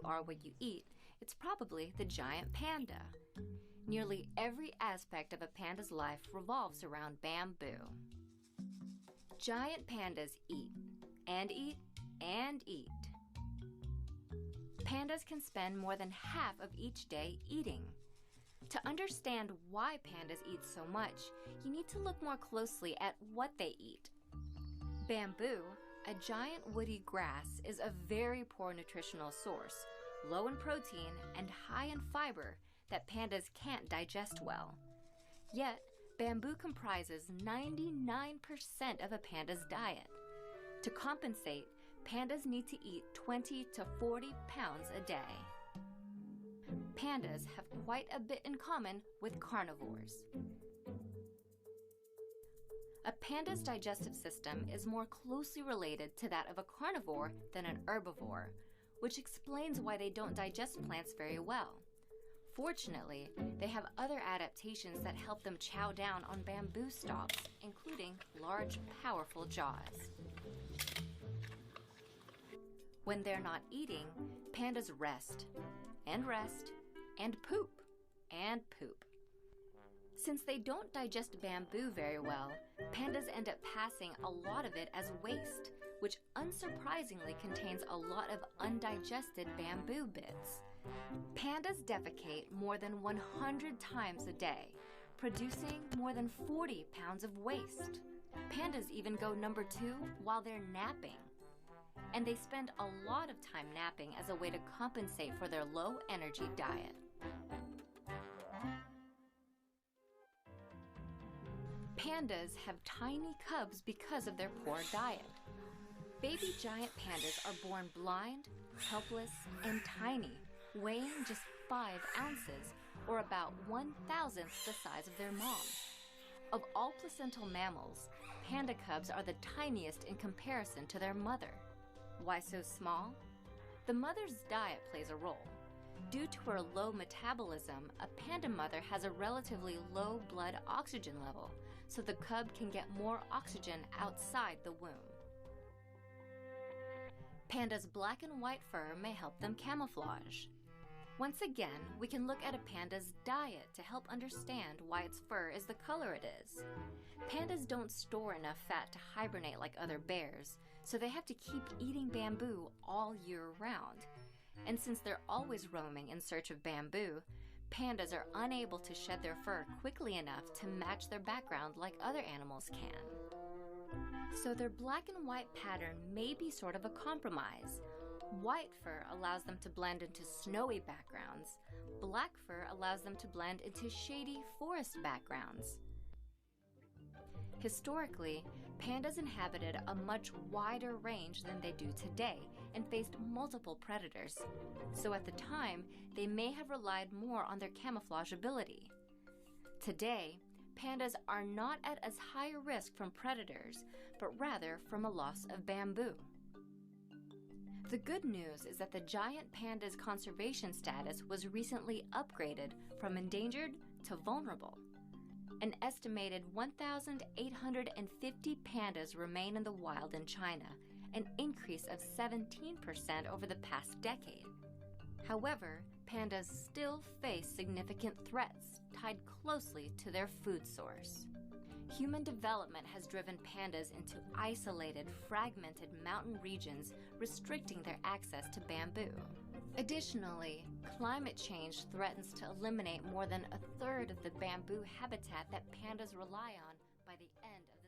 are what you eat, it's probably the giant panda. Nearly every aspect of a panda's life revolves around bamboo. Giant pandas eat, and eat, and eat. Pandas can spend more than half of each day eating. To understand why pandas eat so much, you need to look more closely at what they eat. Bamboo, a giant woody grass, is a very poor nutritional source, low in protein and high in fiber that pandas can't digest well. Yet, bamboo comprises 99% of a panda's diet. To compensate, pandas need to eat 20 to 40 pounds a day. Pandas have quite a bit in common with carnivores. A panda's digestive system is more closely related to that of a carnivore than an herbivore, which explains why they don't digest plants very well. Fortunately, they have other adaptations that help them chow down on bamboo stalks, including large, powerful jaws. When they're not eating, pandas rest, and rest, and poop, and poop. Since they don't digest bamboo very well, pandas end up passing a lot of it as waste, which unsurprisingly contains a lot of undigested bamboo bits. Pandas defecate more than 100 times a day, producing more than 40 pounds of waste. Pandas even go number 2 while they're napping. And they spend a lot of time napping as a way to compensate for their low-energy diet. Pandas have tiny cubs because of their poor diet. Baby giant pandas are born blind, helpless, and tiny, weighing just 5 ounces, or about 1/1000th the size of their mom. Of all placental mammals, panda cubs are the tiniest in comparison to their mother. Why so small? The mother's diet plays a role. Due to her low metabolism, a panda mother has a relatively low blood oxygen level, so the cub can get more oxygen outside the womb. Pandas' black and white fur may help them camouflage. Once again, we can look at a panda's diet to help understand why its fur is the color it is. Pandas don't store enough fat to hibernate like other bears, so they have to keep eating bamboo all year round. And since they're always roaming in search of bamboo, pandas are unable to shed their fur quickly enough to match their background like other animals can. So their black and white pattern may be sort of a compromise. White fur allows them to blend into snowy backgrounds. Black fur allows them to blend into shady forest backgrounds. Historically, pandas inhabited a much wider range than they do today and faced multiple predators. So at the time, they may have relied more on their camouflage ability. Today, pandas are not at as high a risk from predators, but rather from a loss of bamboo. The good news is that the giant panda's conservation status was recently upgraded from endangered to vulnerable. An estimated 1,850 pandas remain in the wild in China, an increase of 17% over the past decade. However, pandas still face significant threats tied closely to their food source. Human development has driven pandas into isolated, fragmented mountain regions, restricting their access to bamboo. Additionally, climate change threatens to eliminate more than 1/3 of the bamboo habitat that pandas rely on by the end of the